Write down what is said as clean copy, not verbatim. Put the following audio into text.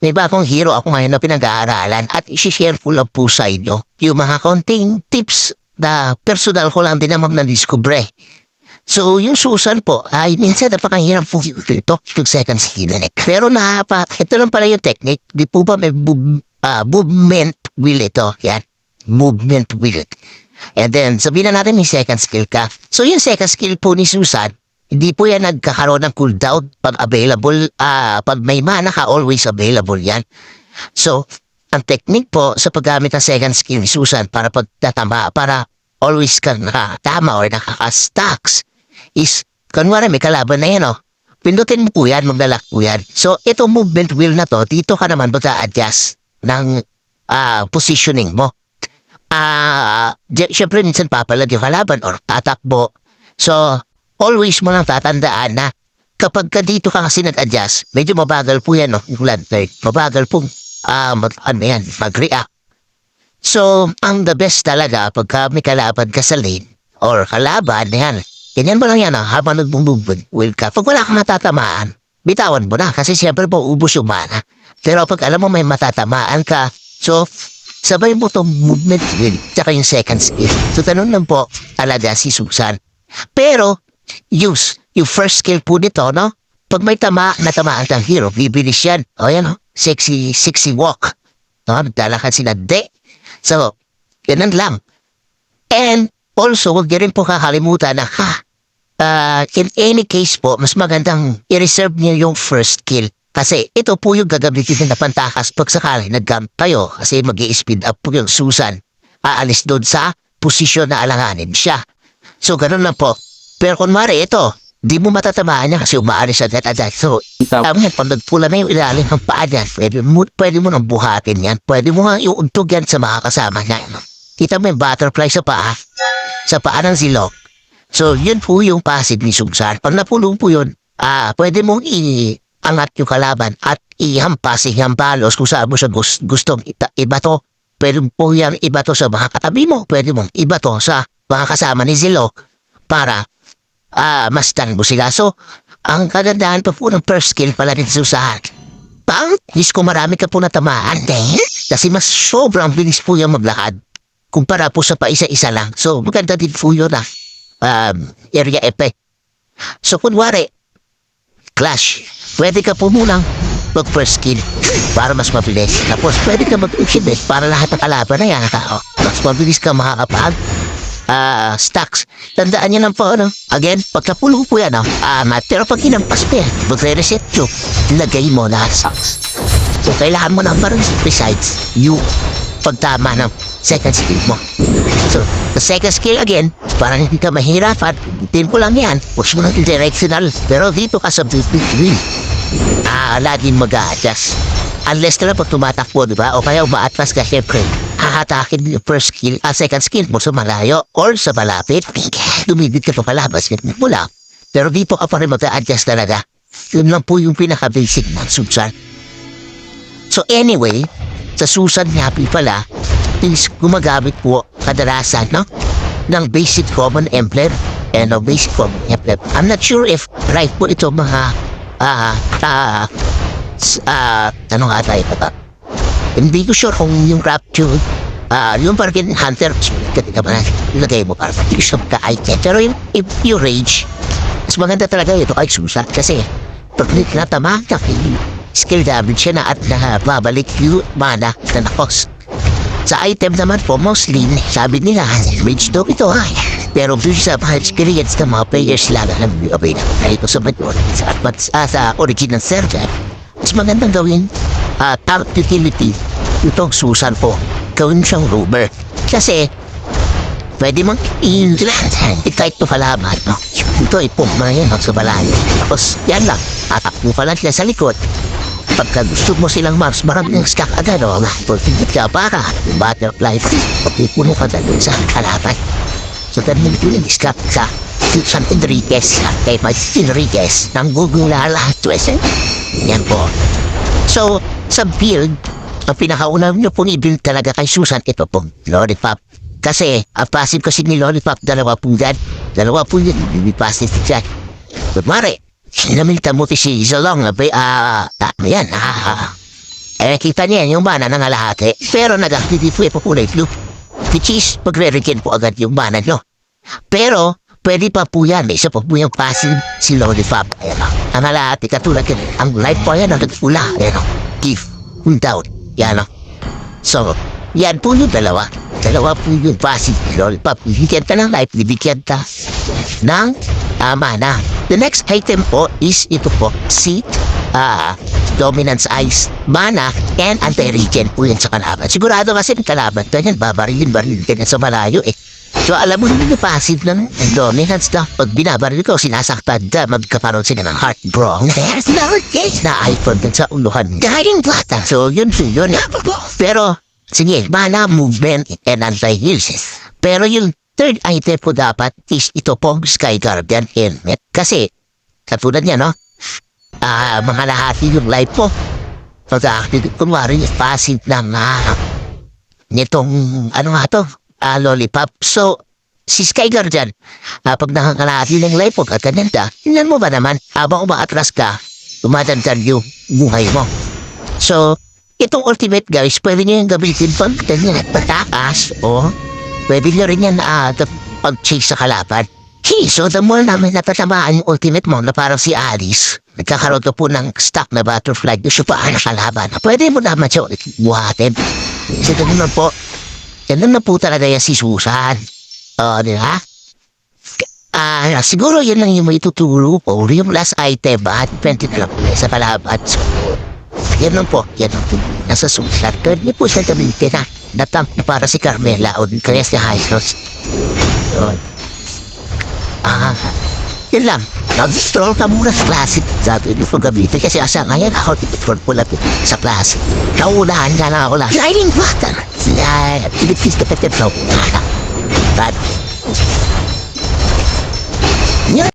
may bagong hero ako ngayon na pinag-aaralan at isi-share ko lang po sa inyo yung mga konting tips na personal ko lang din naman na-discover. So, yung Susan po ay minsan napakahirap po ito, yung second skill. Pero ito lang pala yung technique. Di po ba may movement wheel ito? Yan, movement wheel. And then, sabihin na natin may second skill ka. So, yung second skill po ni Susan, hindi po yan nagkakaroon ng cooldown pag available, pag may mana ka, always available yan. So, ang technique po sa paggamit ng second skill ni Susan para pagtatama, para always kang nakatama or nakaka-stacks, is, kunwari may kalaban na yan, pindutin mo po yan, maglalak po yan. So, itong movement wheel na to, dito ka naman mag-a-adjust ng positioning mo. Siyempre, minsan papalag yung kalaban or tatakbo. So, always mo lang tatandaan na kapag ka dito ka kasi nag-adjust, medyo mabagal po yan, yung lantern. Mabagal pong, mag-react. So, ang the best talaga pagka may kalaban ka sa lane or kalaban, yan, ganyan mo lang yan, habang nag-movement wheel ka. Pag wala kang matatamaan, bitawan mo na kasi siyempre po ubos yung mana. Pero pag alam mo may matatamaan ka, so, sabay mo itong movement wheel tsaka yung second skill. So, tanong lang po talaga si Susan. Pero, use yung first skill po nito, no? Pag may natamaan kang hero, bibilis yan. O yan, sexy walk. No? Naglalakad sila, So, ganun lang. And, also, huwag niyo rin po kakalimutan na, in any case po, mas magandang i-reserve niyo yung first skill. Kasi ito po yung gagamitin na pantakas pag sakali nag-gamp kayo. Kasi mag-i-speed up po yung Susan. Aalis doon sa posisyon na alanganin siya. So, ganun lang po. Pero kunwari ito, di mo matatamaan niya kasi umaalis sa agad-agad. So, pag nagpula na yung ilalim ng paa niyan, pwede mo nang buhatin yan. Pwede mo nga iuntog yan sa mga kasama niya. Kita mo yung butterfly sa paa ng Zilog. So, yun po yung passive ni Susan. Pag napulong po yun, pwede mong iangat yung kalaban at ihampas, ihampalos kung saan mo siya gustong ibato. Pwede po yan ibato sa mga katabi mo. Pwede mong ibato sa mga kasama ni Zilog para mastan mo sila. So, ang kagandahan pa po ng first skill pala ni Susan. Kung marami ka po natamaan, kasi mas sobrang bilis po yung maglakad kumpara po sa paisa-isa lang. So, maganda din po yun area effect. So, kunwari, clash, pwede ka po munang mag-first skill para mas mabilis. Tapos, pwede ka mag-inhibit para lahat ng kalaban na yan. Mas mabilis ka makakapag stacks. Tandaan nyo lang po, Again, pagkapulo po yan, pero pag hinampas pa yan, magre-reset nyo, lagay mo lahat stacks. So, kailangan mo na parang besides yung pagtama ng second skill mo. So, the second skill again, parang hindi ka mahirapan, din ko lang yan, push mo ng directional. Pero dito ka sa big wheel, laging mag-a-adjust. Unless ka lang pag tumatakbo, di ba? O kaya umaatras ka, syempre, hahatakin yung first skill, second skill mo sa malayo or sa malapit. Dumibit ka pa palabas, mula. Pero dito ka pa rin mag-a-adjust talaga. Yun lang po yung pinaka-basic ng Susan. So anyway, sa Susan Happy pala, is gumagamit po kadalasan, ng basic common emblem and basic common emblem. I'm not sure if right po ito mga ano nga tayo pa. Hindi ko sure kung yung Rapture, yung parang Hunter, katika ba na, ilagay mo para patishop ka item. Pero if you rage, mas maganda talaga ito kay Susan kasi pag natamaan ka, skill damage siya na at babalik yung mana na nakos. Sa item naman po, mostly, sabi nila, rage daw ito Pero based sa mga experience ng mga players lang na available na ito sa majority sa original server, mas magandang gawin tank utility itong Susan po. Gawin siyang rover. Kasi, pwede mong i-kite to kalaban. Ito, ipong mga yan sa balayo. Tapos, yan lang. Tatakbo pa lang sila sa likod. Pagka gusto mo silang maraming stack agad, pagpigit ka para butterfly, puno ka dahil sa kalaban. So, ganun po yung stack sa San Enriquez kay Mike Enriquez ng gugulala. Yan po. So, sa build, ang pinakauna nyo pong i-build talaga kay Susan, ito pong Lollipop. Kasi, ang passive kasi ni Lollipop, dalawa po yan, passive dyan. But mare, sinamilta mo si Zalong, yan, Kita niya yung mana ng alahati. Pero nag-activate po po kulay blue. Which is, magre-regen po agad yung mana nyo. Pero, pwede pa po yan. May isa po po yung passive si Lollipop. Ayan o. Ang alahati katulad yan. Ang life po yan ang nagpula. Ayan o. Give. Cool down. Yan o. So, yan po yung dalawa. Dalawa po yung passive ni Lollipop. Bibigyan ka ng life. Bibigyan ka ng mana. The next item po is ito po. Si Dominance Ice, Mana, and Anti-Regen po yan sa kalaban. Sigurado kasi ng kalaban ka yan, babarilin ka yan sa malayo eh. So alam mo naman yung passive lang, ang dominance na. Pag binabaril ko, sinasaktan ka, magkaparoon sila ng heart, bro. There's no case na iPhone din sa uluhan. Guiding plata. So yun. Pero, sige, Mana, Movement, and Anti-Heals. Pero yung third item po dapat is ito pong Sky Guardian Helmet. Kasi, katulad niya, no? Mga lahati yung life po. Pag-activate, kunwari, passive lang nitong, Lollipop. So, si Sky Guardian, pag nakakalahati ng life po, kagananda, tingnan mo ba naman, habang umaatras ka, tumatantan yung buhay mo. So, itong ultimate guys, pwede nyo yung gamitin pag ganyan at patakas, o pwede nyo rin yan pag-chase sa kalaban. Okay, so the more namin natatamaan yung ultimate mo na parang si Alice, nagkakaroon ka po ng stock na butterfly doon sa paan na kalaban. Pwede mo naman siya ulit buhatin. Kasi ganun na po talaga yan si Susan. Di ba? Siguro yun lang yung may tuturo po. Yung last item, 20 na lang po sa kalaban. So, yan lang po. Nasa Susan. Pwede po siya gamitin na natamp para si Carmela o kaya si Hylos. Yun lang. Nag-stroll ka muna sa classic. Dati hindi ko gamitin kasi asa ngayon ako tipid po lapit sa classic. Naunahan ka na ako lang. Sliding button. Slide. Pilipis ka petip. Bad.